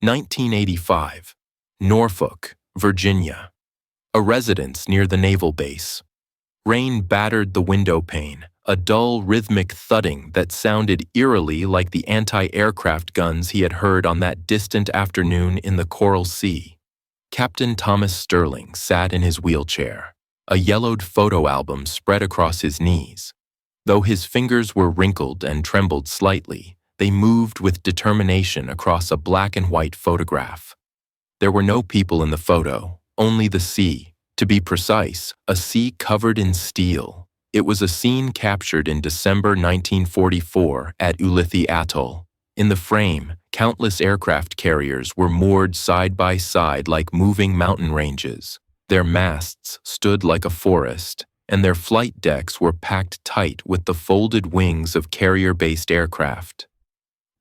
1985. Norfolk, Virginia. A residence near the naval base. Rain battered the window pane, a dull rhythmic thudding that sounded eerily like the anti-aircraft guns he had heard on that distant afternoon in the Coral Sea. Captain Thomas Sterling sat in his wheelchair, a yellowed photo album spread across his knees. Though his fingers were wrinkled and trembled slightly, they moved with determination across a black and white photograph. There were no people in the photo, only the sea. To be precise, a sea covered in steel. It was a scene captured in December 1944 at Ulithi Atoll. In the frame, countless aircraft carriers were moored side by side like moving mountain ranges. Their masts stood like a forest, and their flight decks were packed tight with the folded wings of carrier-based aircraft.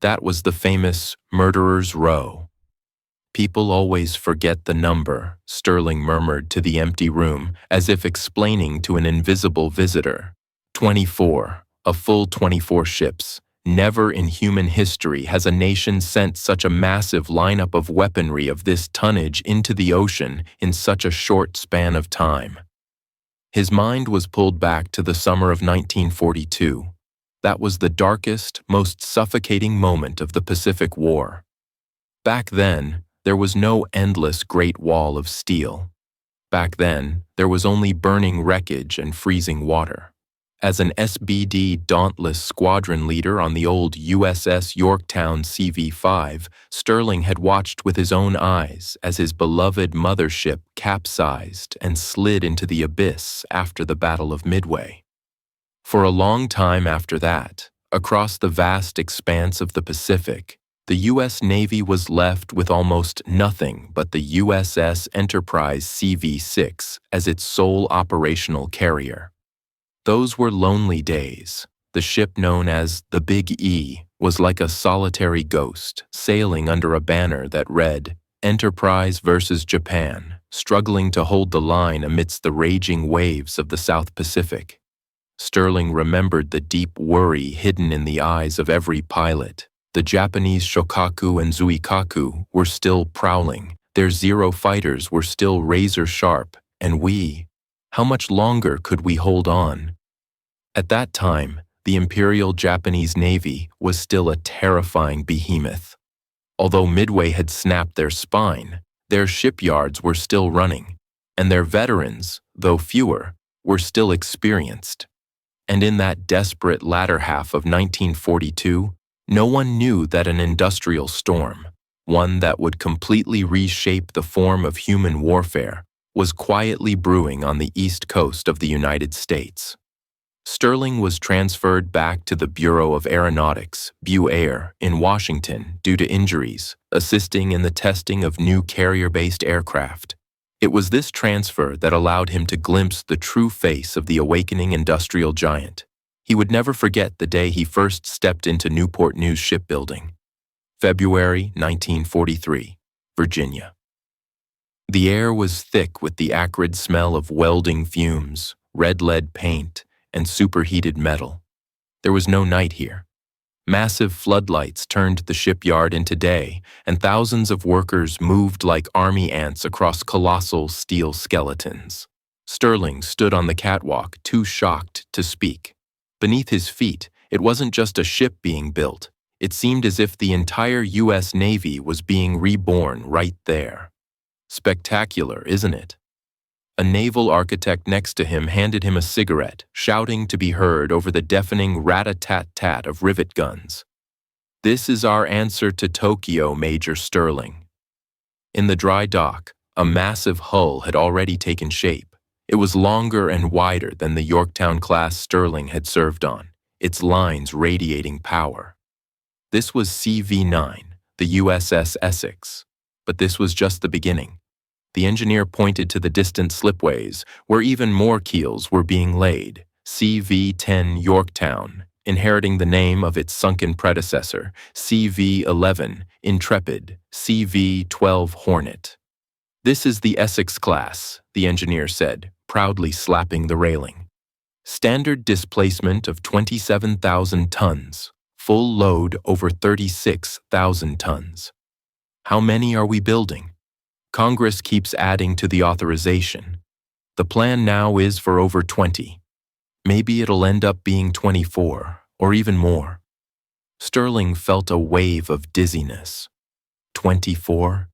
That was the famous Murderer's Row. People always forget the number, Sterling murmured to the empty room, as if explaining to an invisible visitor. 24, a full 24 ships. Never in human history has a nation sent such a massive lineup of weaponry of this tonnage into the ocean in such a short span of time. His mind was pulled back to the summer of 1942. That was the darkest, most suffocating moment of the Pacific War. Back then, there was no endless Great Wall of steel. Back then, there was only burning wreckage and freezing water. As an SBD Dauntless squadron leader on the old USS Yorktown CV-5, Sterling had watched with his own eyes as his beloved mothership capsized and slid into the abyss after the Battle of Midway. For a long time after that, across the vast expanse of the Pacific, the U.S. Navy was left with almost nothing but the USS Enterprise CV-6 as its sole operational carrier. Those were lonely days. The ship known as the Big E was like a solitary ghost, sailing under a banner that read, Enterprise versus Japan, struggling to hold the line amidst the raging waves of the South Pacific. Sterling remembered the deep worry hidden in the eyes of every pilot. The Japanese Shokaku and Zuikaku were still prowling, their Zero fighters were still razor-sharp, and how much longer could we hold on? At that time, the Imperial Japanese Navy was still a terrifying behemoth. Although Midway had snapped their spine, their shipyards were still running, and their veterans, though fewer, were still experienced. And in that desperate latter half of 1942, no one knew that an industrial storm, one that would completely reshape the form of human warfare, was quietly brewing on the east coast of the United States. Sterling was transferred back to the Bureau of Aeronautics, BUAir, in Washington due to injuries, assisting in the testing of new carrier-based aircraft. It was this transfer that allowed him to glimpse the true face of the awakening industrial giant. He would never forget the day he first stepped into Newport News Shipbuilding. February 1943, Virginia. The air was thick with the acrid smell of welding fumes, red lead paint, and superheated metal. There was no night here. Massive floodlights turned the shipyard into day, and thousands of workers moved like army ants across colossal steel skeletons. Sterling stood on the catwalk, too shocked to speak. Beneath his feet, it wasn't just a ship being built. It seemed as if the entire U.S. Navy was being reborn right there. Spectacular, isn't it? A naval architect next to him handed him a cigarette, shouting to be heard over the deafening rat-a-tat-tat of rivet guns. This is our answer to Tokyo, Major Sterling. In the dry dock, a massive hull had already taken shape. It was longer and wider than the Yorktown-class Sterling had served on, its lines radiating power. This was CV-9, the USS Essex. But this was just the beginning. The engineer pointed to the distant slipways, where even more keels were being laid. CV-10 Yorktown, inheriting the name of its sunken predecessor, CV-11 Intrepid, CV-12 Hornet. This is the Essex-Class, the engineer said, proudly slapping the railing. Standard displacement of 27,000 tons, full load over 36,000 tons. How many are we building? Congress keeps adding to the authorization. The plan now is for over 20. Maybe it'll end up being 24, or even more. Sterling felt a wave of dizziness. 24?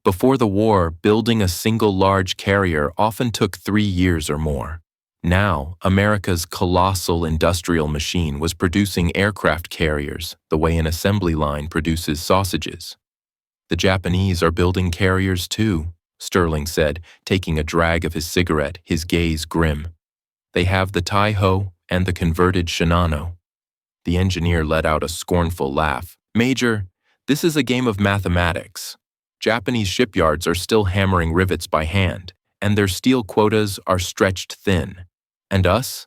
Before the war, building a single large carrier often took 3 years or more. Now, America's colossal industrial machine was producing aircraft carriers the way an assembly line produces sausages. The Japanese are building carriers too, Sterling said, taking a drag of his cigarette, his gaze grim. They have the Taiho and the converted Shinano. The engineer let out a scornful laugh. Major, this is a game of mathematics. Japanese shipyards are still hammering rivets by hand, and their steel quotas are stretched thin. And us?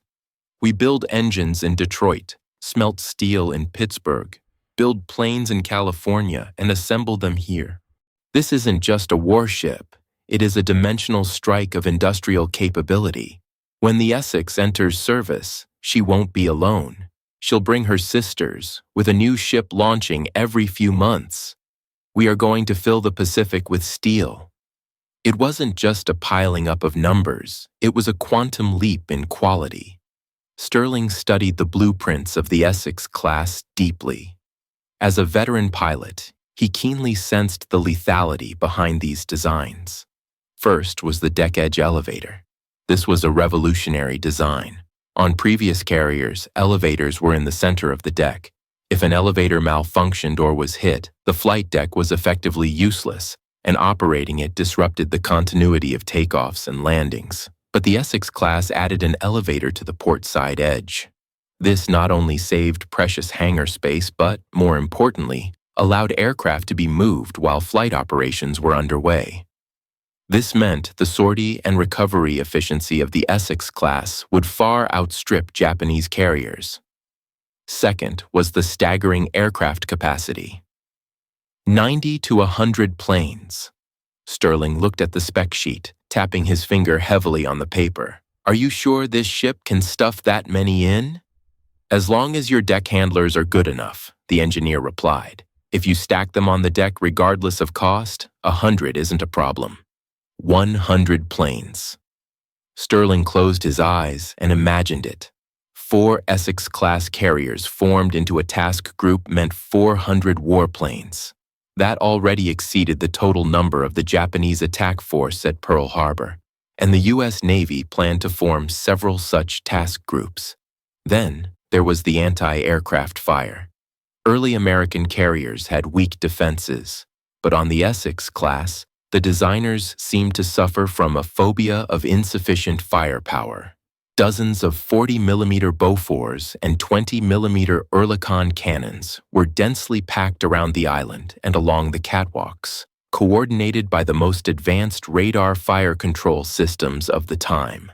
We build engines in Detroit, smelt steel in Pittsburgh, build planes in California, and assemble them here. This isn't just a warship. It is a dimensional strike of industrial capability. When the Essex enters service, she won't be alone. She'll bring her sisters, with a new ship launching every few months. We are going to fill the Pacific with steel. It wasn't just a piling up of numbers, it was a quantum leap in quality. Sterling studied the blueprints of the Essex-Class deeply. As a veteran pilot, he keenly sensed the lethality behind these designs. First was the deck edge elevator. This was a revolutionary design. On previous carriers, elevators were in the center of the deck. If an elevator malfunctioned or was hit, the flight deck was effectively useless, and operating it disrupted the continuity of takeoffs and landings. But the Essex-Class added an elevator to the port side edge. This not only saved precious hangar space, but, more importantly, allowed aircraft to be moved while flight operations were underway. This meant the sortie and recovery efficiency of the Essex-Class would far outstrip Japanese carriers. Second was the staggering aircraft capacity. 90 to 100 planes. Sterling looked at the spec sheet, tapping his finger heavily on the paper. Are you sure this ship can stuff that many in? As long as your deck handlers are good enough, the engineer replied. If you stack them on the deck regardless of cost, 100 isn't a problem. 100 planes. Sterling closed his eyes and imagined it. 4 Essex-Class carriers formed into a task group meant 400 warplanes. That already exceeded the total number of the Japanese attack force at Pearl Harbor, and the U.S. Navy planned to form several such task groups. Then there was the anti-aircraft fire. Early American carriers had weak defenses, but on the Essex-Class, the designers seemed to suffer from a phobia of insufficient firepower. Dozens of 40mm Bofors and 20mm Oerlikon cannons were densely packed around the island and along the catwalks, coordinated by the most advanced radar fire control systems of the time.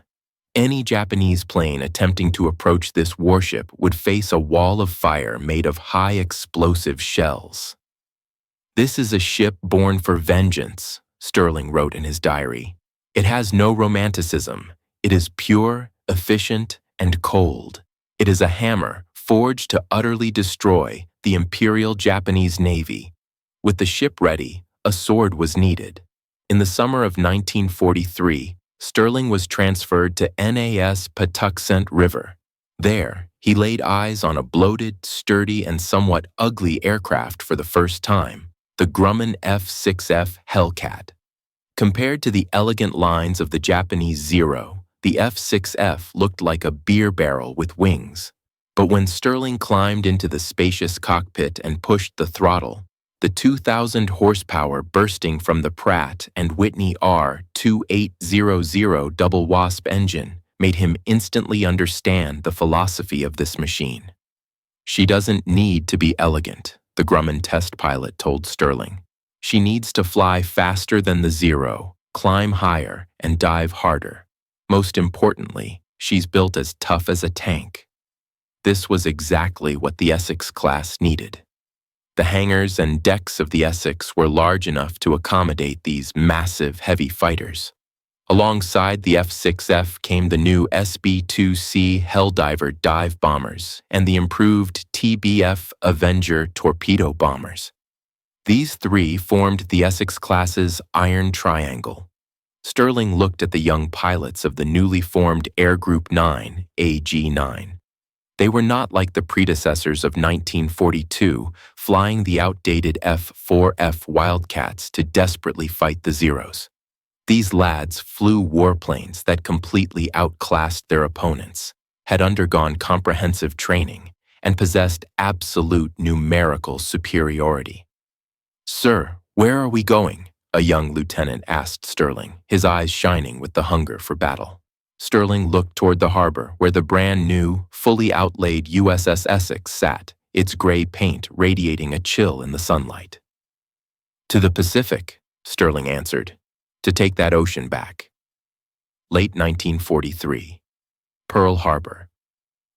Any Japanese plane attempting to approach this warship would face a wall of fire made of high explosive shells. This is a ship born for vengeance, Sterling wrote in his diary. It has no romanticism. It is pure, efficient, and cold. It is a hammer forged to utterly destroy the Imperial Japanese Navy. With the ship ready, a sword was needed. In the summer of 1943, Sterling was transferred to NAS Patuxent River. There, he laid eyes on a bloated, sturdy, and somewhat ugly aircraft for the first time, the Grumman F-6F Hellcat. Compared to the elegant lines of the Japanese Zero, the F-6F looked like a beer barrel with wings. But when Sterling climbed into the spacious cockpit and pushed the throttle, the 2,000 horsepower bursting from the Pratt & Whitney R2800 double wasp engine made him instantly understand the philosophy of this machine. She doesn't need to be elegant, the Grumman test pilot told Sterling. She needs to fly faster than the Zero, climb higher, and dive harder. Most importantly, she's built as tough as a tank. This was exactly what the Essex-Class needed. The hangars and decks of the Essex were large enough to accommodate these massive, heavy fighters. Alongside the F-6F came the new SB-2C Helldiver dive bombers and the improved TBF Avenger torpedo bombers. These three formed the Essex-Class's Iron Triangle. Sterling looked at the young pilots of the newly formed Air Group 9, AG-9. They were not like the predecessors of 1942, flying the outdated F-4F Wildcats to desperately fight the Zeros. These lads flew warplanes that completely outclassed their opponents, had undergone comprehensive training, and possessed absolute numerical superiority. "Sir, where are we going?" a young lieutenant asked Sterling, his eyes shining with the hunger for battle. Sterling looked toward the harbor where the brand new, fully outlaid USS Essex sat, its gray paint radiating a chill in the sunlight. "To the Pacific," Sterling answered, "to take that ocean back." Late 1943. Pearl Harbor.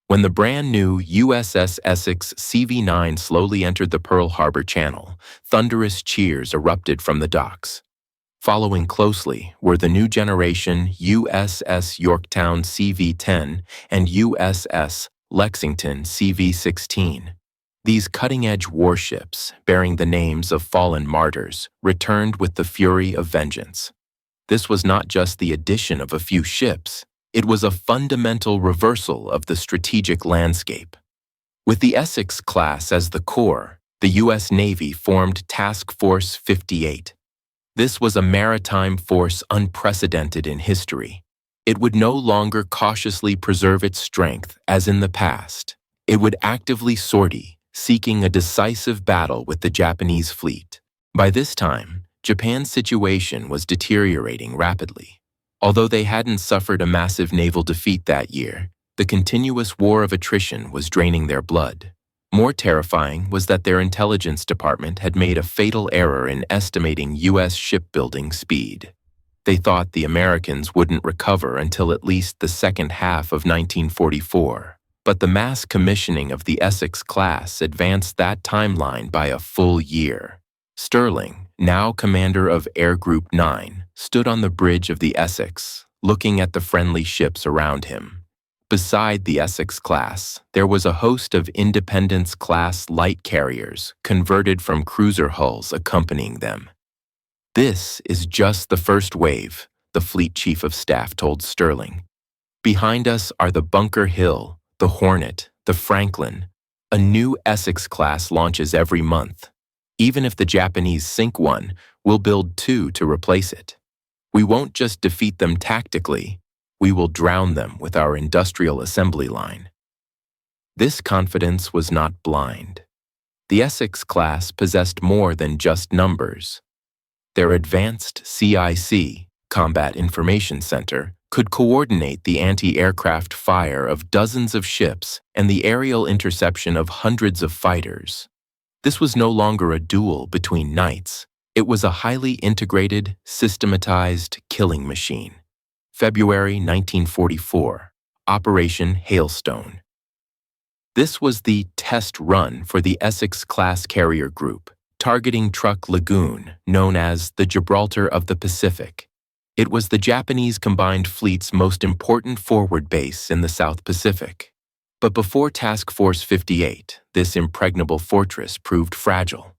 When the brand new USS Essex CV-9 slowly entered the Pearl Harbor Channel, thunderous cheers erupted from the docks. Following closely were the new generation USS Yorktown CV-10 and USS Lexington CV-16. These cutting-edge warships, bearing the names of fallen martyrs, returned with the fury of vengeance. This was not just the addition of a few ships. It was a fundamental reversal of the strategic landscape. With the Essex-Class as the core, the U.S. Navy formed Task Force 58. This was a maritime force unprecedented in history. It would no longer cautiously preserve its strength as in the past. It would actively sortie, seeking a decisive battle with the Japanese fleet. By this time, Japan's situation was deteriorating rapidly. Although they hadn't suffered a massive naval defeat that year, the continuous war of attrition was draining their blood. More terrifying was that their intelligence department had made a fatal error in estimating U.S. shipbuilding speed. They thought the Americans wouldn't recover until at least the second half of 1944, but the mass commissioning of the Essex-Class advanced that timeline by a full year. Sterling, now commander of Air Group 9, stood on the bridge of the Essex, looking at the friendly ships around him. Beside the Essex-Class, there was a host of Independence-class light carriers converted from cruiser hulls accompanying them. "This is just the first wave," the Fleet Chief of Staff told Sterling. "Behind us are the Bunker Hill, the Hornet, the Franklin. A new Essex-Class launches every month. Even if the Japanese sink one, we'll build two to replace it. We won't just defeat them tactically, we will drown them with our industrial assembly line." This confidence was not blind. The Essex-Class possessed more than just numbers. Their advanced CIC, Combat Information Center, could coordinate the anti-aircraft fire of dozens of ships and the aerial interception of hundreds of fighters. This was no longer a duel between knights. It was a highly integrated, systematized killing machine. February 1944, Operation Hailstone. This was the test run for the Essex-Class carrier group, targeting Truk Lagoon, known as the Gibraltar of the Pacific. It was the Japanese combined fleet's most important forward base in the South Pacific. But before Task Force 58, this impregnable fortress proved fragile.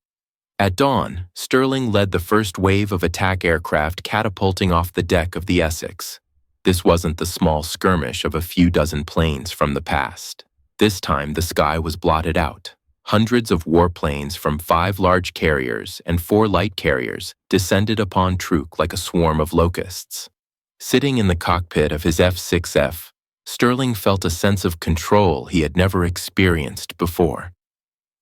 At dawn, Sterling led the first wave of attack aircraft catapulting off the deck of the Essex. This wasn't the small skirmish of a few dozen planes from the past. This time, the sky was blotted out. Hundreds of warplanes from 5 large carriers and 4 light carriers descended upon Truk like a swarm of locusts. Sitting in the cockpit of his F-6F, Sterling felt a sense of control he had never experienced before.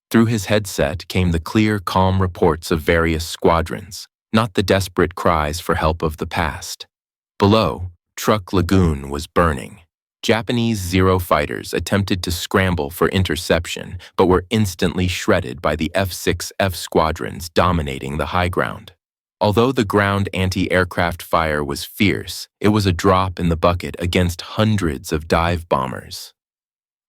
Through his headset came the clear, calm reports of various squadrons, not the desperate cries for help of the past. Below, Truk Lagoon was burning. Japanese Zero fighters attempted to scramble for interception, but were instantly shredded by the F-6F squadrons dominating the high ground. Although the ground anti-aircraft fire was fierce, it was a drop in the bucket against hundreds of dive bombers.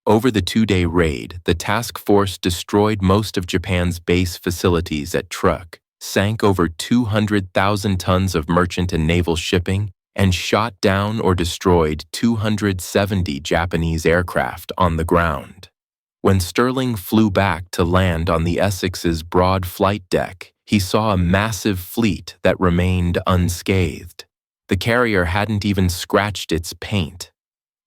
Over the 2-day raid, the task force destroyed most of Japan's base facilities at Truk, sank over 200,000 tons of merchant and naval shipping, and shot down or destroyed 270 Japanese aircraft on the ground. When Sterling flew back to land on the Essex's broad flight deck, he saw a massive fleet that remained unscathed. The carrier hadn't even scratched its paint.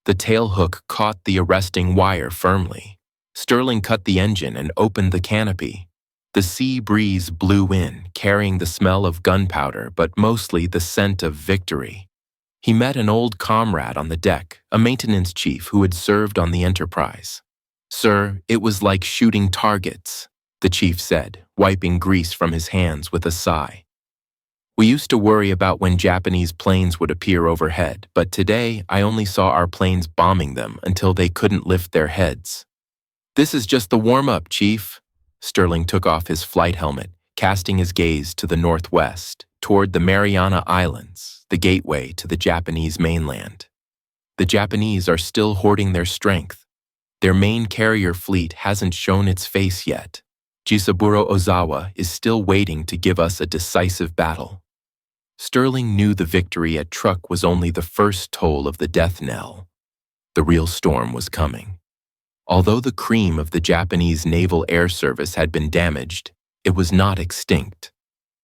The tailhook caught the arresting wire firmly. Sterling cut the engine and opened the canopy. The sea breeze blew in, carrying the smell of gunpowder, but mostly the scent of victory. He met an old comrade on the deck, a maintenance chief who had served on the Enterprise. "Sir, it was like shooting targets," the chief said, wiping grease from his hands with a sigh. "We used to worry about when Japanese planes would appear overhead, but today I only saw our planes bombing them until they couldn't lift their heads." "This is just the warm-up, Chief." Sterling took off his flight helmet, casting his gaze to the northwest, toward the Mariana Islands, the gateway to the Japanese mainland. The Japanese are still hoarding their strength. Their main carrier fleet hasn't shown its face yet. Jisaburo Ozawa is still waiting to give us a decisive battle. Sterling knew the victory at Truk was only the first toll of the death knell. The real storm was coming. Although the cream of the Japanese Naval Air Service had been damaged, it was not extinct.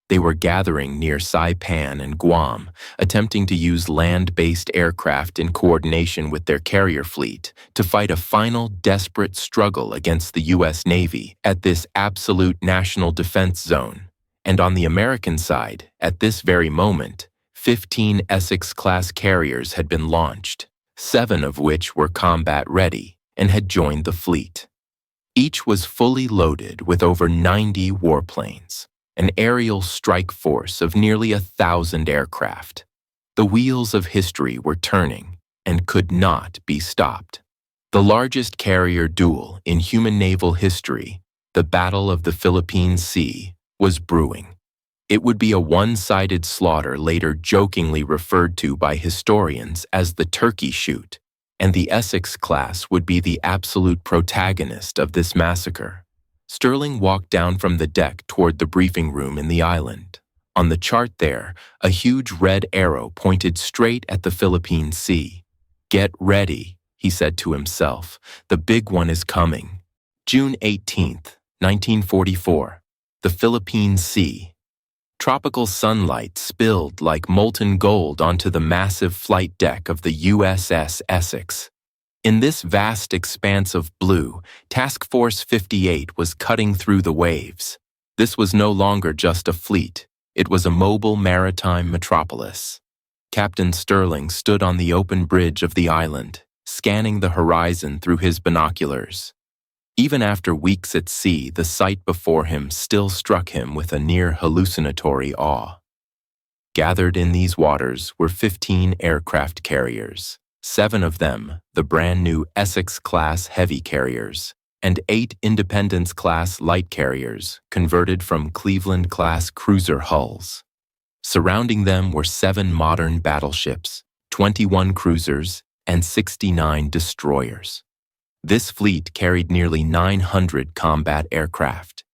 They were gathering near Saipan and Guam, attempting to use land-based aircraft in coordination with their carrier fleet to fight a final desperate struggle against the U.S. Navy at this absolute national defense zone. And on the American side, at this very moment, 15 Essex-Class carriers had been launched, 7 of which were combat-ready and had joined the fleet. Each was fully loaded with over 90 warplanes, an aerial strike force of nearly 1,000 aircraft. The wheels of history were turning and could not be stopped. The largest carrier duel in human naval history, the Battle of the Philippine Sea, was brewing. It would be a one-sided slaughter later jokingly referred to by historians as the turkey shoot, and the Essex-Class would be the absolute protagonist of this massacre. Sterling walked down from the deck toward the briefing room in the island. On the chart there, a huge red arrow pointed straight at the Philippine Sea. "Get ready," he said to himself. "The big one is coming." June 18th, 1944. The Philippine Sea. Tropical sunlight spilled like molten gold onto the massive flight deck of the USS Essex. In this vast expanse of blue, Task Force 58 was cutting through the waves. This was no longer just a fleet. It was a mobile maritime metropolis. Captain Sterling stood on the open bridge of the island, scanning the horizon through his binoculars. Even after weeks at sea, the sight before him still struck him with a near hallucinatory awe. Gathered in these waters were 15 aircraft carriers, 7 of them the brand-new Essex-Class heavy carriers, and 8 Independence-Class light carriers converted from Cleveland-Class cruiser hulls. Surrounding them were 7 modern battleships, 21 cruisers, and 69 destroyers. This fleet carried nearly 900 combat aircraft.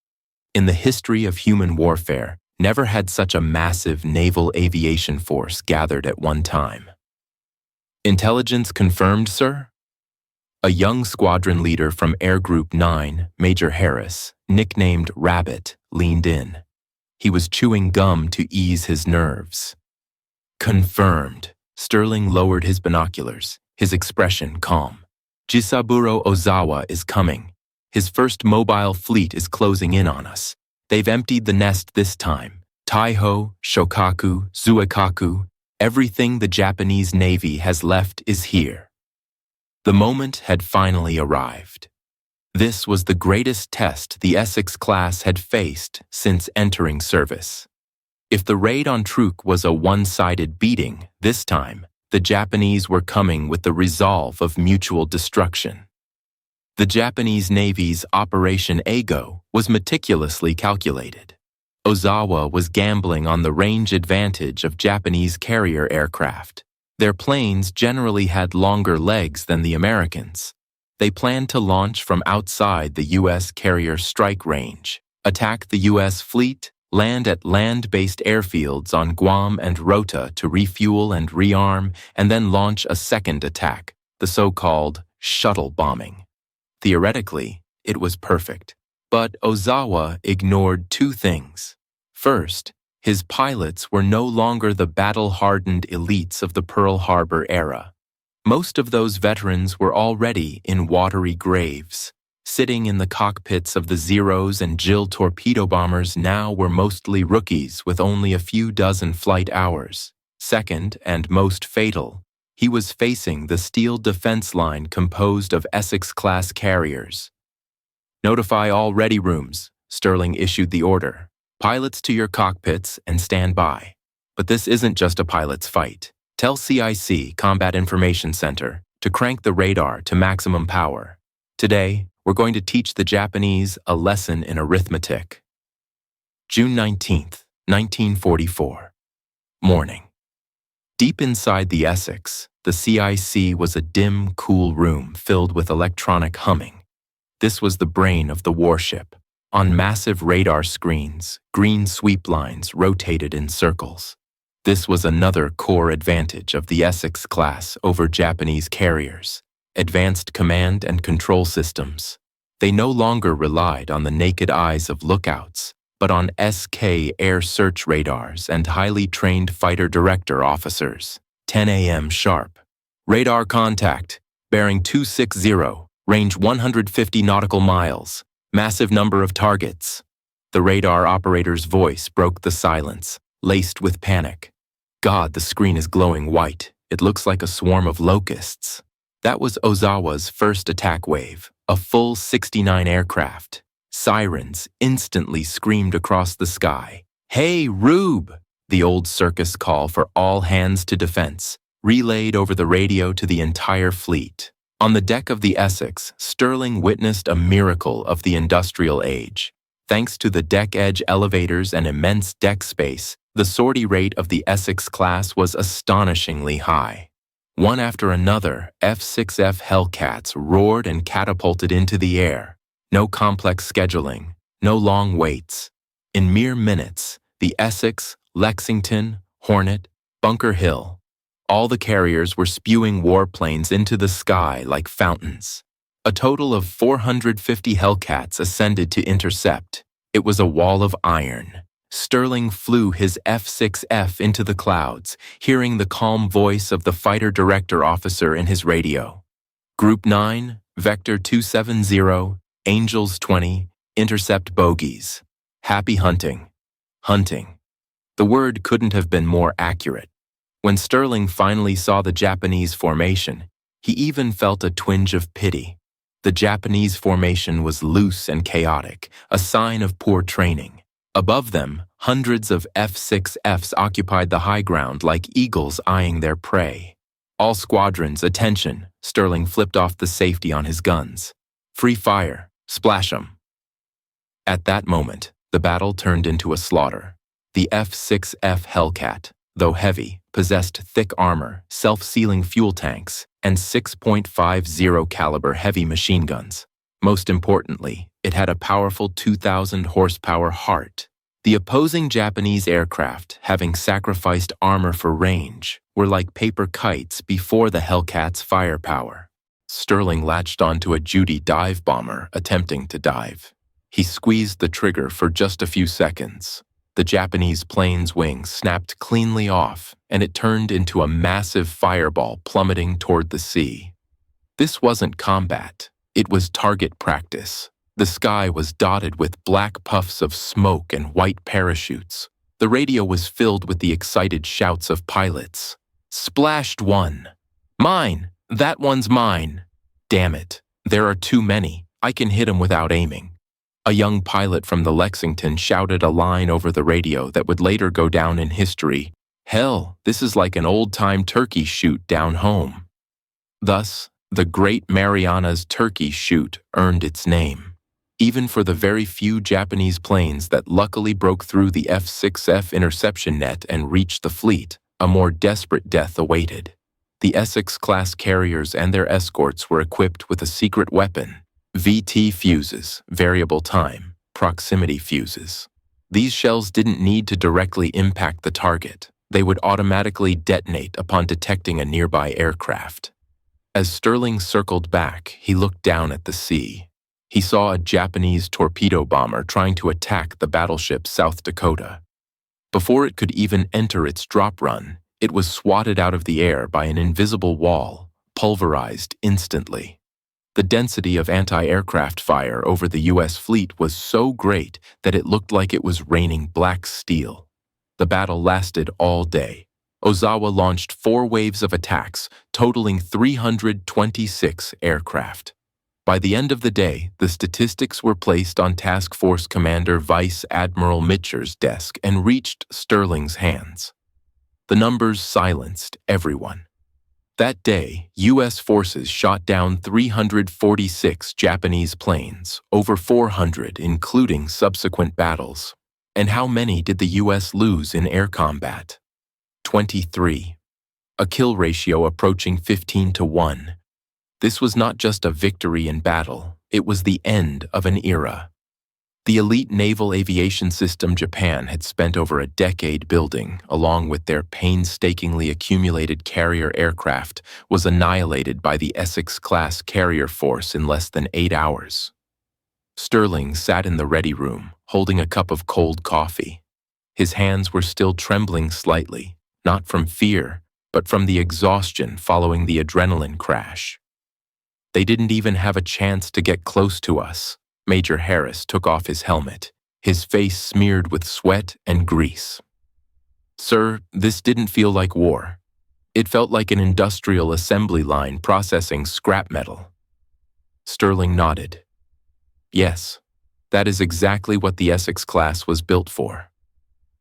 In the history of human warfare, never had such a massive naval aviation force gathered at one time. "Intelligence confirmed, sir?" A young squadron leader from Air Group 9, Major Harris, nicknamed Rabbit, leaned in. He was chewing gum to ease his nerves. "Confirmed." Sterling lowered his binoculars, his expression calm. "Jisaburo Ozawa is coming. His first mobile fleet is closing in on us. They've emptied the nest this time. Taiho, Shokaku, Zuikaku, everything the Japanese Navy has left is here." The moment had finally arrived. This was the greatest test the Essex-Class had faced since entering service. If the raid on Truk was a one-sided beating, this time, the Japanese were coming with the resolve of mutual destruction. The Japanese Navy's Operation Eigo was meticulously calculated. Ozawa was gambling on the range advantage of Japanese carrier aircraft. Their planes generally had longer legs than the Americans. They planned to launch from outside the U.S. carrier strike range, attack the U.S. fleet, land at land-based airfields on Guam and Rota to refuel and rearm, and then launch a second attack, the so-called shuttle bombing. Theoretically, it was perfect. But Ozawa ignored 2 things. First, his pilots were no longer the battle-hardened elites of the Pearl Harbor era. Most of those veterans were already in watery graves. Sitting in the cockpits of the Zeros and Jill torpedo bombers now were mostly rookies with only a few dozen flight hours. Second, and most fatal, he was facing the steel defense line composed of Essex-Class carriers. "Notify all ready rooms," Sterling issued the order. "Pilots to your cockpits and stand by." But this isn't just a pilot's fight. Tell CIC, Combat Information Center, to crank the radar to maximum power. Today, we're going to teach the Japanese a lesson in arithmetic. June 19th, 1944. Morning. Deep inside the Essex, the CIC was a dim, cool room filled with electronic humming. This was the brain of the warship. On massive radar screens, green sweep lines rotated in circles. This was another core advantage of the Essex-Class over Japanese carriers: advanced command and control systems. They no longer relied on the naked eyes of lookouts, but on SK air search radars and highly trained fighter director officers. 10 a.m. sharp. Radar contact, bearing 260, range 150 nautical miles, massive number of targets. The radar operator's voice broke the silence, laced with panic. God, the screen is glowing white. It looks like a swarm of locusts. That was Ozawa's first attack wave, a full 69 aircraft. Sirens instantly screamed across the sky. "Hey, Rube!" The old circus call for all hands to defense, relayed over the radio to the entire fleet. On the deck of the Essex, Sterling witnessed a miracle of the industrial age. Thanks to the deck-edge elevators and immense deck space, the sortie rate of the Essex-Class was astonishingly high. One after another, F-6F Hellcats roared and catapulted into the air. No complex scheduling, no long waits. In mere minutes, the Essex, Lexington, Hornet, Bunker Hill, all the carriers were spewing warplanes into the sky like fountains. A total of 450 Hellcats ascended to intercept. It was a wall of iron. Sterling flew his F-6F into the clouds, hearing the calm voice of the fighter director officer in his radio. Group 9, Vector 270, Angels 20, intercept bogies. Happy hunting. Hunting. The word couldn't have been more accurate. When Sterling finally saw the Japanese formation, he even felt a twinge of pity. The Japanese formation was loose and chaotic, a sign of poor training. Above them, hundreds of F-6Fs occupied the high ground like eagles eyeing their prey. "All squadrons, attention," Sterling flipped off the safety on his guns. "Free fire, splash 'em." At that moment, the battle turned into a slaughter. The F-6F Hellcat, though heavy, possessed thick armor, self-sealing fuel tanks, and 6.50 caliber heavy machine guns. Most importantly, it had a powerful 2,000 horsepower heart. The opposing Japanese aircraft, having sacrificed armor for range, were like paper kites before the Hellcat's firepower. Sterling latched onto a Judy dive bomber attempting to dive. He squeezed the trigger for just a few seconds. The Japanese plane's wings snapped cleanly off, and it turned into a massive fireball plummeting toward the sea. This wasn't combat. It was target practice. The sky was dotted with black puffs of smoke and white parachutes. The radio was filled with the excited shouts of pilots. "Splashed one. Mine. That one's mine. Damn it. There are too many. I can hit 'em without aiming." A young pilot from the Lexington shouted a line over the radio that would later go down in history. "Hell, this is like an old-time turkey shoot down home." Thus, the Great Marianas Turkey Shoot earned its name. Even for the very few Japanese planes that luckily broke through the F-6F interception net and reached the fleet, a more desperate death awaited. The Essex-Class carriers and their escorts were equipped with a secret weapon: VT fuses, variable time, proximity fuses. These shells didn't need to directly impact the target. They would automatically detonate upon detecting a nearby aircraft. As Sterling circled back, he looked down at the sea. He saw a Japanese torpedo bomber trying to attack the battleship South Dakota. Before it could even enter its drop run, it was swatted out of the air by an invisible wall, pulverized instantly. The density of anti-aircraft fire over the U.S. fleet was so great that it looked like it was raining black steel. The battle lasted all day. Ozawa launched 4 waves of attacks, totaling 326 aircraft. By the end of the day, the statistics were placed on Task Force Commander Vice Admiral Mitcher's desk and reached Sterling's hands. The numbers silenced everyone. That day, U.S. forces shot down 346 Japanese planes, over 400 including subsequent battles. And how many did the U.S. lose in air combat? 23. A kill ratio approaching 15-1. This was not just a victory in battle, it was the end of an era. The elite naval aviation system Japan had spent over a decade building, along with their painstakingly accumulated carrier aircraft, was annihilated by the Essex-Class carrier force in less than 8 hours. Sterling sat in the ready room, holding a cup of cold coffee. His hands were still trembling slightly, not from fear, but from the exhaustion following the adrenaline crash. They didn't even have a chance to get close to us. Major Harris took off his helmet, his face smeared with sweat and grease. Sir, this didn't feel like war. It felt like an industrial assembly line processing scrap metal. Sterling nodded. Yes, that is exactly what the Essex-Class was built for.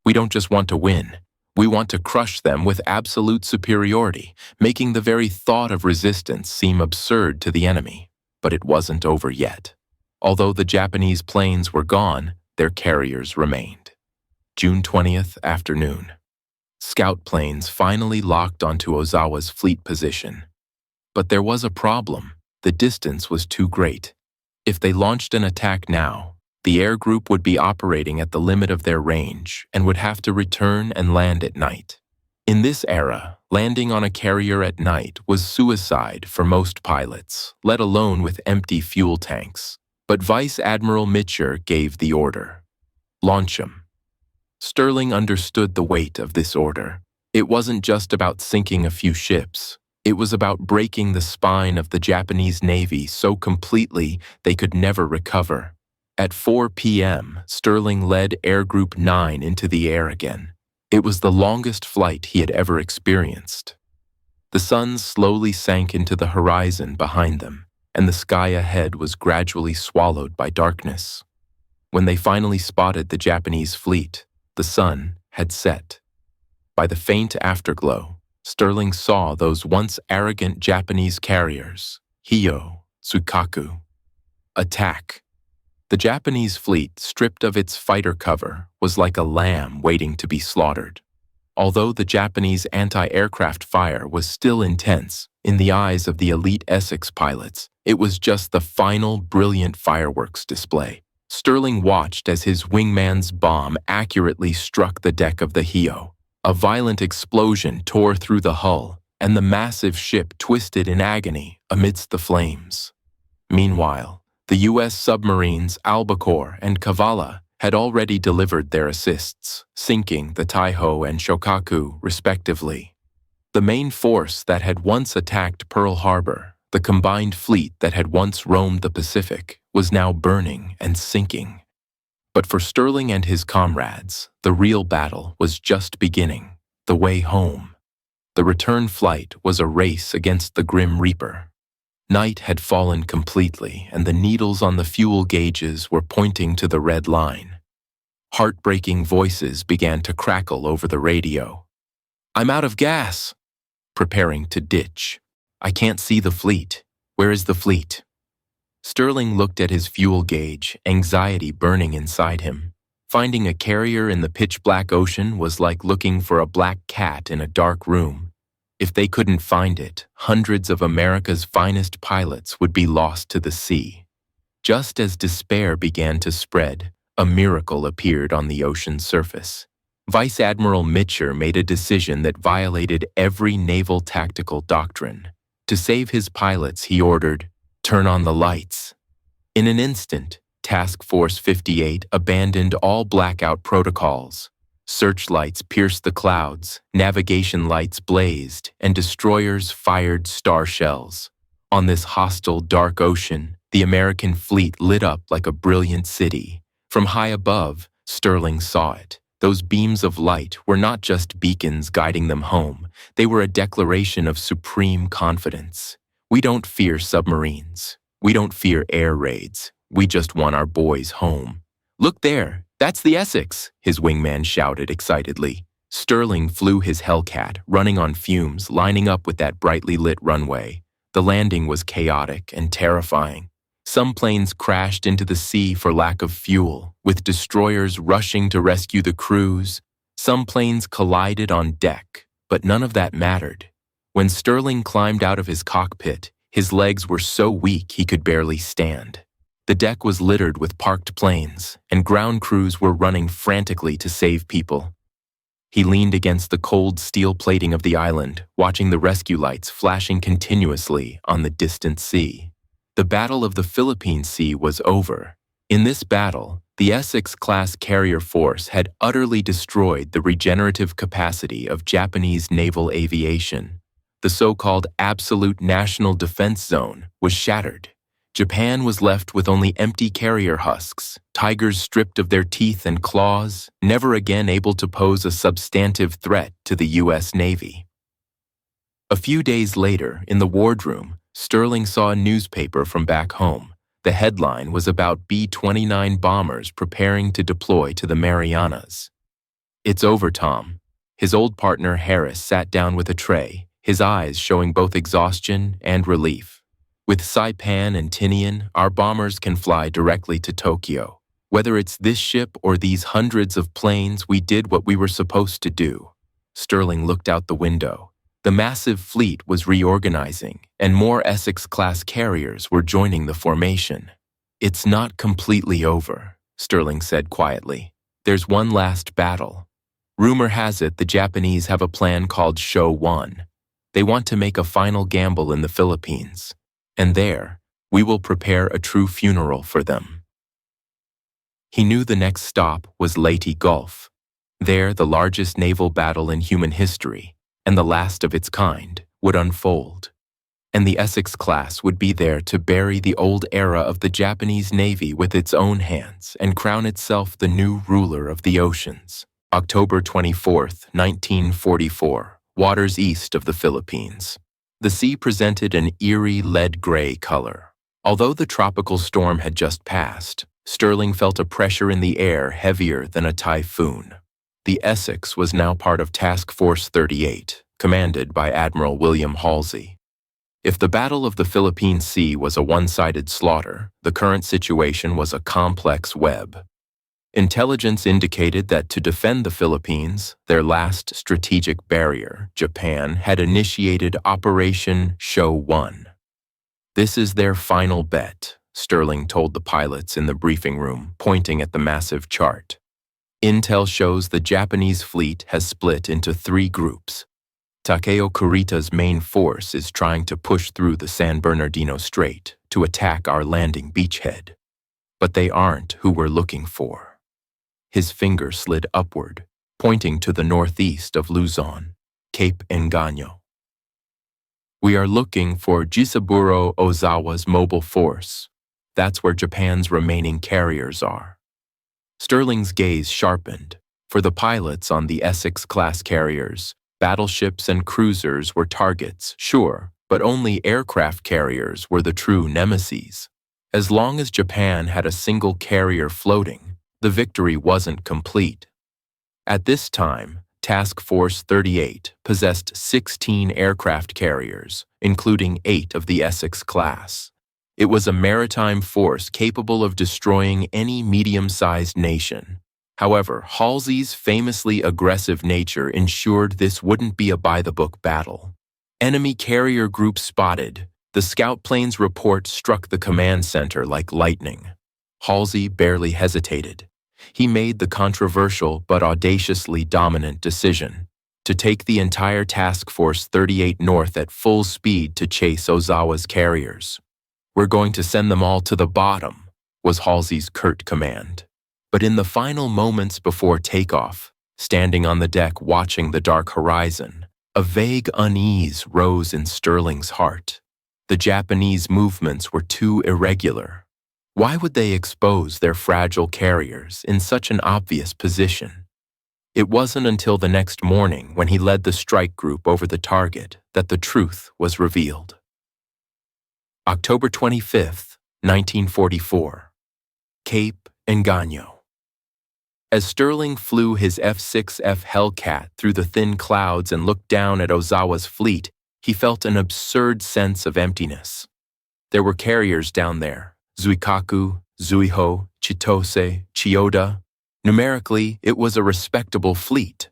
We don't just want to win. We want to crush them with absolute superiority, making the very thought of resistance seem absurd to the enemy. But it wasn't over yet. Although the Japanese planes were gone, their carriers remained. June 20th afternoon. Scout planes finally locked onto Ozawa's fleet position. But there was a problem. The distance was too great. If they launched an attack now, the air group would be operating at the limit of their range and would have to return and land at night. In this era, landing on a carrier at night was suicide for most pilots, let alone with empty fuel tanks. But Vice Admiral Mitcher gave the order. Launch 'em. Sterling understood the weight of this order. It wasn't just about sinking a few ships. It was about breaking the spine of the Japanese Navy so completely they could never recover. At 4 p.m., Sterling led Air Group 9 into the air again. It was the longest flight he had ever experienced. The sun slowly sank into the horizon behind them, and the sky ahead was gradually swallowed by darkness. When they finally spotted the Japanese fleet, the sun had set. By the faint afterglow, Sterling saw those once arrogant Japanese carriers, Hiyo, Tsukaku. Attack. The Japanese fleet, stripped of its fighter cover, was like a lamb waiting to be slaughtered. Although the Japanese anti-aircraft fire was still intense, in the eyes of the elite Essex pilots, it was just the final brilliant fireworks display. Sterling watched as his wingman's bomb accurately struck the deck of the Hiyo. A violent explosion tore through the hull, and the massive ship twisted in agony amidst the flames. Meanwhile, the U.S. submarines Albacore and Kavala had already delivered their assists, sinking the Taiho and Shokaku, respectively. The main force that had once attacked Pearl Harbor, the combined fleet that had once roamed the Pacific, was now burning and sinking. But for Sterling and his comrades, the real battle was just beginning, the way home. The return flight was a race against the Grim Reaper. Night had fallen completely, and the needles on the fuel gauges were pointing to the red line. Heartbreaking voices began to crackle over the radio. "I'm out of gas." "Preparing to ditch." "I can't see the fleet." "Where is the fleet?" Sterling looked at his fuel gauge, anxiety burning inside him. Finding a carrier in the pitch-black ocean was like looking for a black cat in a dark room. If they couldn't find it, hundreds of America's finest pilots would be lost to the sea. Just as despair began to spread, a miracle appeared on the ocean's surface. Vice Admiral Mitcher made a decision that violated every naval tactical doctrine. To save his pilots, he ordered, "Turn on the lights." In an instant, Task Force 58 abandoned all blackout protocols. Searchlights pierced the clouds, navigation lights blazed, and destroyers fired star shells. On this hostile, dark ocean, the American fleet lit up like a brilliant city. From high above, Sterling saw it. Those beams of light were not just beacons guiding them home. They were a declaration of supreme confidence. We don't fear submarines. We don't fear air raids. We just want our boys home. Look there, that's the Essex, his wingman shouted excitedly. Sterling flew his Hellcat, running on fumes, lining up with that brightly lit runway. The landing was chaotic and terrifying. Some planes crashed into the sea for lack of fuel, with destroyers rushing to rescue the crews. Some planes collided on deck, but none of that mattered. When Sterling climbed out of his cockpit, his legs were so weak he could barely stand. The deck was littered with parked planes, and ground crews were running frantically to save people. He leaned against the cold steel plating of the island, watching the rescue lights flashing continuously on the distant sea. The Battle of the Philippine Sea was over. In this battle, the Essex-Class carrier force had utterly destroyed the regenerative capacity of Japanese naval aviation. The so-called absolute national defense zone was shattered. Japan was left with only empty carrier husks, tigers stripped of their teeth and claws, never again able to pose a substantive threat to the U.S. Navy. A few days later, in the wardroom, Sterling saw a newspaper from back home. The headline was about B-29 bombers preparing to deploy to the Marianas. "It's over, Tom." His old partner Harris sat down with a tray, his eyes showing both exhaustion and relief. "With Saipan and Tinian, our bombers can fly directly to Tokyo. Whether it's this ship or these hundreds of planes, we did what we were supposed to do." Sterling looked out the window. The massive fleet was reorganizing, and more Essex-class carriers were joining the formation. "It's not completely over," Sterling said quietly. "There's one last battle. Rumor has it the Japanese have a plan called Show 1. They want to make a final gamble in the Philippines. And there, we will prepare a true funeral for them." He knew the next stop was Leyte Gulf. There, the largest naval battle in human history, and the last of its kind, would unfold. And the Essex-class would be there to bury the old era of the Japanese Navy with its own hands and crown itself the new ruler of the oceans. October 24th, 1944, waters east of the Philippines. The sea presented an eerie lead-gray color. Although the tropical storm had just passed, Sterling felt a pressure in the air heavier than a typhoon. The Essex was now part of Task Force 38, commanded by Admiral William Halsey. If the Battle of the Philippine Sea was a one-sided slaughter, the current situation was a complex web. Intelligence indicated that to defend the Philippines, their last strategic barrier, Japan, had initiated Operation Show 1. "This is their final bet," Sterling told the pilots in the briefing room, pointing at the massive chart. "Intel shows the Japanese fleet has split into 3 groups. Takeo Kurita's main force is trying to push through the San Bernardino Strait to attack our landing beachhead. But they aren't who we're looking for." His finger slid upward, pointing to the northeast of Luzon, Cape Engano. "We are looking for Jisaburo Ozawa's mobile force. That's where Japan's remaining carriers are." Sterling's gaze sharpened. For the pilots on the Essex-class carriers, battleships and cruisers were targets, sure, but only aircraft carriers were the true nemeses. As long as Japan had a single carrier floating, the victory wasn't complete. At this time, Task Force 38 possessed 16 aircraft carriers, including 8 of the Essex-class. It was a maritime force capable of destroying any medium-sized nation. However, Halsey's famously aggressive nature ensured this wouldn't be a by-the-book battle. Enemy carrier group spotted. The scout plane's report struck the command center like lightning. Halsey barely hesitated. He made the controversial but audaciously dominant decision to take the entire Task Force 38 north at full speed to chase Ozawa's carriers. "We're going to send them all to the bottom," was Halsey's curt command. But in the final moments before takeoff, Standing on the deck watching the dark horizon, a vague unease rose in Sterling's heart. The Japanese movements were too irregular. Why would they expose their fragile carriers in such an obvious position? It wasn't until the next morning when he led the strike group over the target that the truth was revealed. October 25th, 1944. Cape Engano. As Sterling flew his F-6F Hellcat through the thin clouds and looked down at Ozawa's fleet, he felt an absurd sense of emptiness. There were carriers down there: Zuikaku, Zuiho, Chitose, Chiyoda. Numerically, it was a respectable fleet.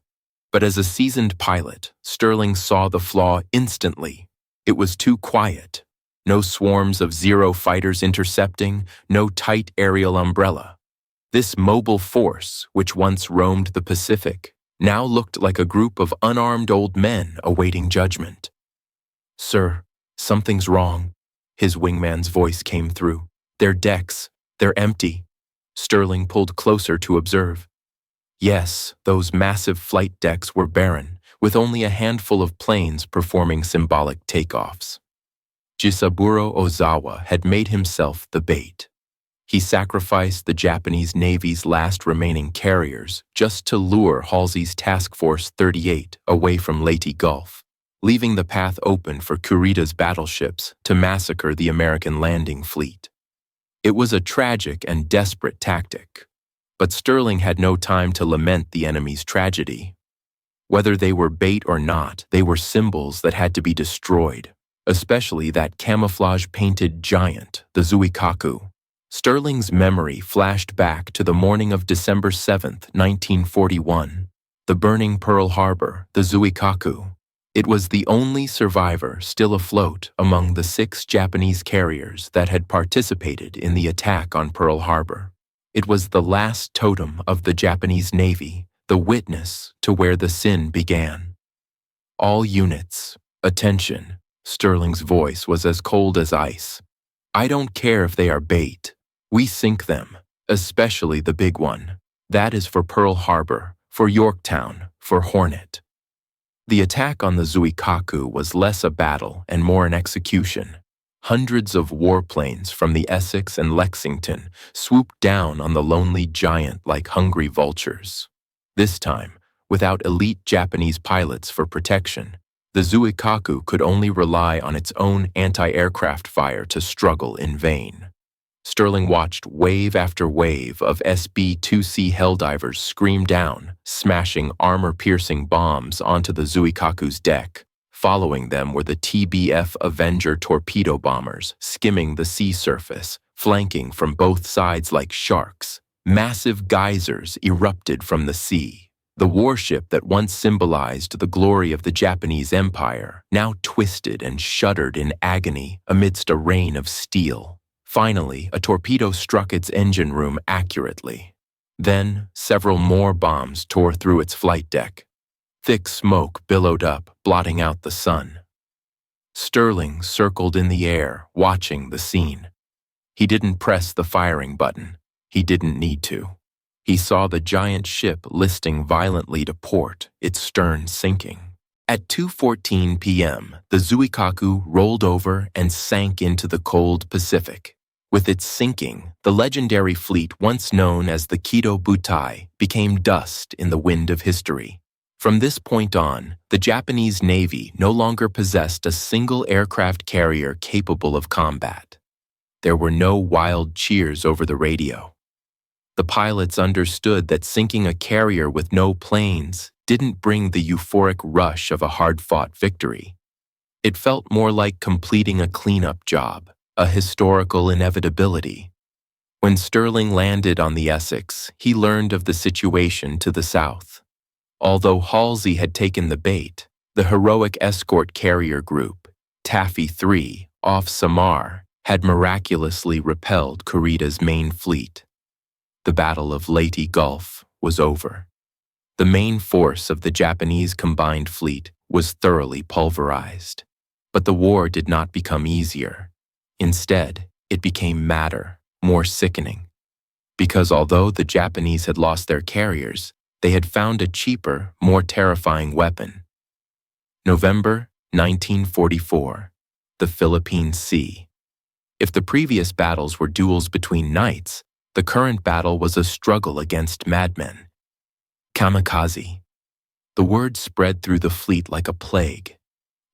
But as a seasoned pilot, Sterling saw the flaw instantly. It was too quiet. No swarms of Zero fighters intercepting, no tight aerial umbrella. This mobile force, which once roamed the Pacific, now looked like a group of unarmed old men awaiting judgment. "Sir, something's wrong," his wingman's voice came through. "Their decks, they're empty." Sterling pulled closer to observe. Yes, those massive flight decks were barren, with only a handful of planes performing symbolic takeoffs. Jisaburo Ozawa had made himself the bait. He sacrificed the Japanese Navy's last remaining carriers just to lure Halsey's Task Force 38 away from Leyte Gulf, leaving the path open for Kurida's battleships to massacre the American landing fleet. It was a tragic and desperate tactic, but Sterling had no time to lament the enemy's tragedy. Whether they were bait or not, they were symbols that had to be destroyed, especially that camouflage-painted giant, the Zuikaku. Sterling's memory flashed back to the morning of December 7th, 1941, the burning Pearl Harbor, the Zuikaku. It was the only survivor still afloat among the 6 Japanese carriers that had participated in the attack on Pearl Harbor. It was the last totem of the Japanese Navy, the witness to where the sin began. "All units, attention," Sterling's voice was as cold as ice. "I don't care if they are bait. We sink them, especially the big one. That is for Pearl Harbor, for Yorktown, for Hornet." The attack on the Zuikaku was less a battle and more an execution. Hundreds of warplanes from the Essex and Lexington swooped down on the lonely giant like hungry vultures. This time, without elite Japanese pilots for protection, the Zuikaku could only rely on its own anti-aircraft fire to struggle in vain. Sterling watched wave after wave of SB-2C Helldivers scream down, smashing armor-piercing bombs onto the Zuikaku's deck. Following them were the TBF Avenger torpedo bombers, skimming the sea surface, flanking from both sides like sharks. Massive geysers erupted from the sea. The warship that once symbolized the glory of the Japanese Empire now twisted and shuddered in agony amidst a rain of steel. Finally, a torpedo struck its engine room accurately. Then, several more bombs tore through its flight deck. Thick smoke billowed up, blotting out the sun. Sterling circled in the air, watching the scene. He didn't press the firing button. He didn't need to. He saw the giant ship listing violently to port, its stern sinking. At 2:14 p.m., the Zuikaku rolled over and sank into the cold Pacific. With its sinking, the legendary fleet once known as the Kido Butai became dust in the wind of history. From this point on, the Japanese Navy no longer possessed a single aircraft carrier capable of combat. There were no wild cheers over the radio. The pilots understood that sinking a carrier with no planes didn't bring the euphoric rush of a hard-fought victory. It felt more like completing a cleanup job, a historical inevitability. When Sterling landed on the Essex, he learned of the situation to the south. Although Halsey had taken the bait, the heroic escort carrier group, Taffy 3, off Samar, had miraculously repelled Kurida's main fleet. The Battle of Leyte Gulf was over. The main force of the Japanese combined fleet was thoroughly pulverized. But the war did not become easier. Instead, it became madder, more sickening. Because although the Japanese had lost their carriers, They had found a cheaper, more terrifying weapon. November 1944, the Philippine Sea. If the previous battles were duels between knights, the current battle was a struggle against madmen. Kamikaze. The word spread through the fleet like a plague.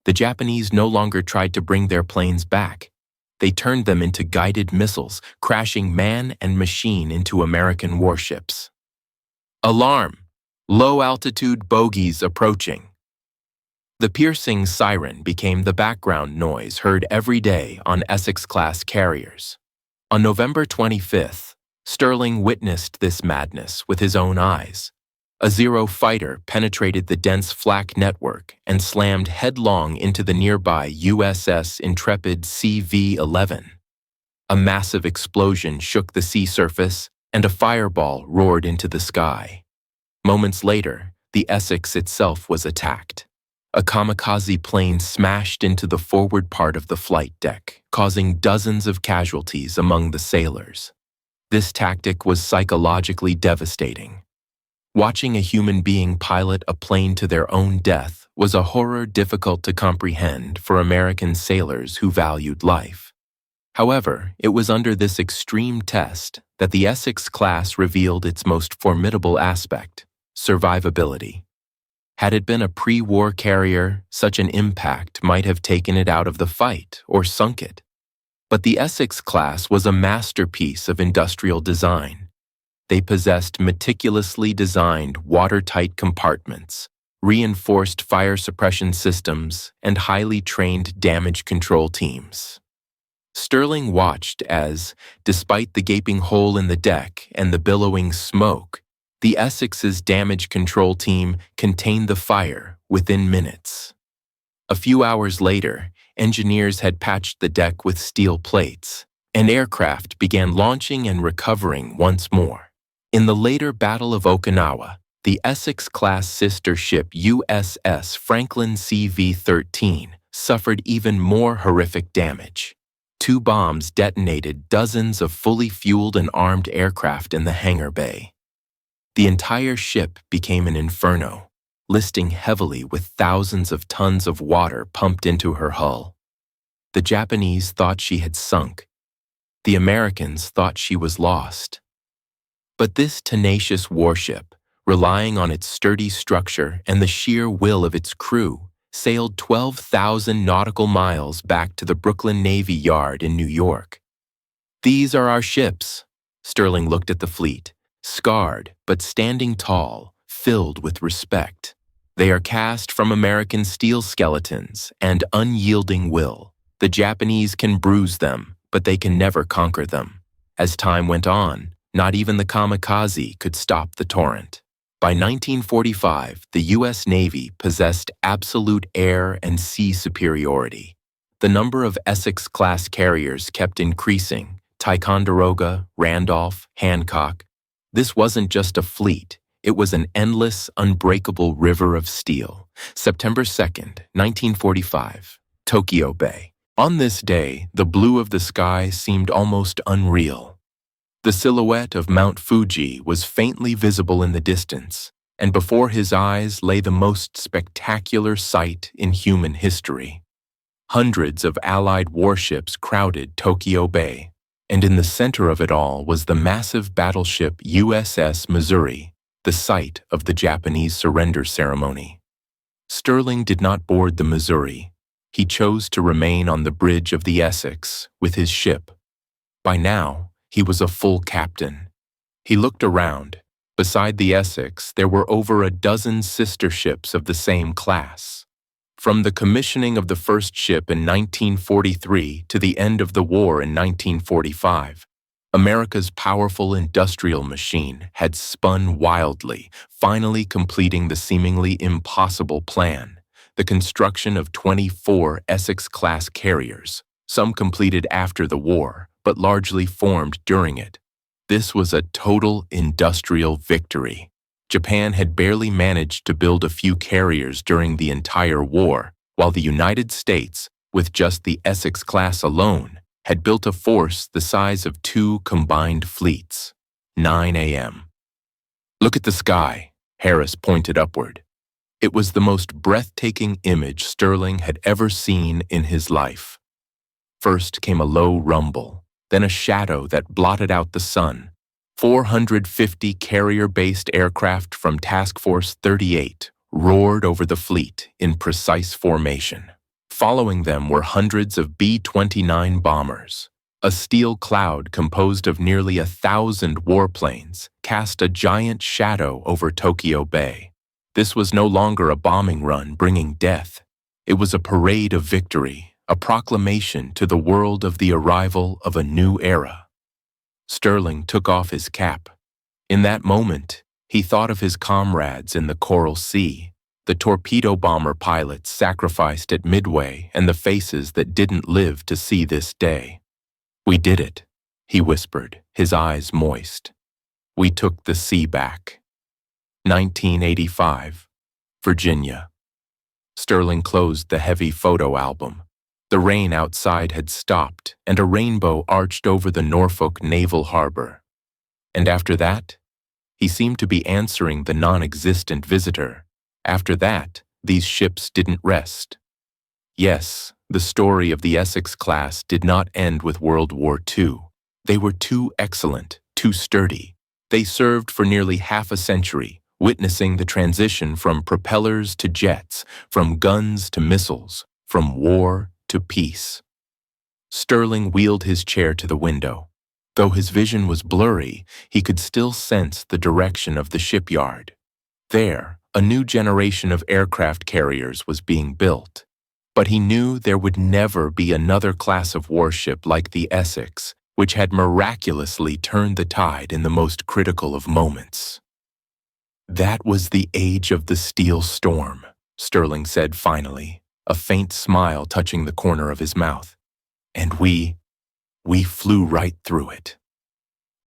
The Japanese no longer tried to bring their planes back. They turned them into guided missiles, crashing man and machine into American warships. Alarm! Low-altitude bogies approaching. The piercing siren became the background noise heard every day on Essex-Class carriers. On November 25th, Sterling witnessed this madness with his own eyes. A Zero fighter penetrated the dense flak network and slammed headlong into the nearby USS Intrepid CV-11. A massive explosion shook the sea surface, and a fireball roared into the sky. Moments later, the Essex itself was attacked. A kamikaze plane smashed into the forward part of the flight deck, causing dozens of casualties among the sailors. This tactic was psychologically devastating. Watching a human being pilot a plane to their own death was a horror difficult to comprehend for American sailors who valued life. However, it was under this extreme test that the Essex-Class revealed its most formidable aspect: survivability. Had it been a pre-war carrier, such an impact might have taken it out of the fight or sunk it. But the Essex-Class was a masterpiece of industrial design. They possessed meticulously designed watertight compartments, reinforced fire suppression systems, and highly trained damage control teams. Sterling watched as, despite the gaping hole in the deck and the billowing smoke, the Essex's damage control team contained the fire within minutes. A few hours later, engineers had patched the deck with steel plates, and aircraft began launching and recovering once more. In the later Battle of Okinawa, the Essex-class sister ship USS Franklin CV-13 suffered even more horrific damage. 2 bombs detonated dozens of fully fueled and armed aircraft in the hangar bay. The entire ship became an inferno, listing heavily with thousands of tons of water pumped into her hull. The Japanese thought she had sunk. The Americans thought she was lost. But this tenacious warship, relying on its sturdy structure and the sheer will of its crew, sailed 12,000 nautical miles back to the Brooklyn Navy Yard in New York. "These are our ships." Sterling looked at the fleet, scarred but standing tall, filled with respect. "They are cast from American steel skeletons and unyielding will. The Japanese can bruise them, but they can never conquer them." As time went on, not even the kamikaze could stop the torrent. By 1945, the U.S. Navy possessed absolute air and sea superiority. The number of Essex-class carriers kept increasing: Ticonderoga, Randolph, Hancock. This wasn't just a fleet, it was an endless, unbreakable river of steel. September 2nd, 1945, Tokyo Bay. On this day, the blue of the sky seemed almost unreal. The silhouette of Mount Fuji was faintly visible in the distance, and before his eyes lay the most spectacular sight in human history. Hundreds of Allied warships crowded Tokyo Bay, and in the center of it all was the massive battleship USS Missouri, the site of the Japanese surrender ceremony. Sterling did not board the Missouri. He chose to remain on the bridge of the Essex with his ship. By now, he was a full captain. He looked around. Beside the Essex, there were over a dozen sister ships of the same class. From the commissioning of the first ship in 1943 to the end of the war in 1945, America's powerful industrial machine had spun wildly, finally completing the seemingly impossible plan: the construction of 24 Essex-class carriers, some completed after the war, but largely formed during it. This was a total industrial victory. Japan had barely managed to build a few carriers during the entire war, while the United States, with just the Essex-class alone, had built a force the size of 2 combined fleets. 9 a.m. "Look at the sky," Harris pointed upward. It was the most breathtaking image Sterling had ever seen in his life. First came a low rumble, then a shadow that blotted out the sun. 450 carrier-based aircraft from Task Force 38 roared over the fleet in precise formation. Following them were hundreds of B-29 bombers. A steel cloud composed of nearly 1,000 warplanes cast a giant shadow over Tokyo Bay. This was no longer a bombing run bringing death. It was a parade of victory, a proclamation to the world of the arrival of a new era. Sterling took off his cap. In that moment, he thought of his comrades in the Coral Sea, the torpedo bomber pilots sacrificed at Midway and the faces that didn't live to see this day. "We did it," he whispered, his eyes moist. "We took the sea back." 1985, Virginia. Sterling closed the heavy photo album. The rain outside had stopped, and a rainbow arched over the Norfolk Naval Harbor. And after that, he seemed to be answering the non-existent visitor. After that, these ships didn't rest. Yes, the story of the Essex-Class did not end with World War II. They were too excellent, too sturdy. They served for nearly half a century, witnessing the transition from propellers to jets, from guns to missiles, from war to peace. Sterling wheeled his chair to the window. Though his vision was blurry, he could still sense the direction of the shipyard. There, a new generation of aircraft carriers was being built. But he knew there would never be another class of warship like the Essex, which had miraculously turned the tide in the most critical of moments. "That was the age of the steel storm," Sterling said finally, a faint smile touching the corner of his mouth. "And we flew right through it."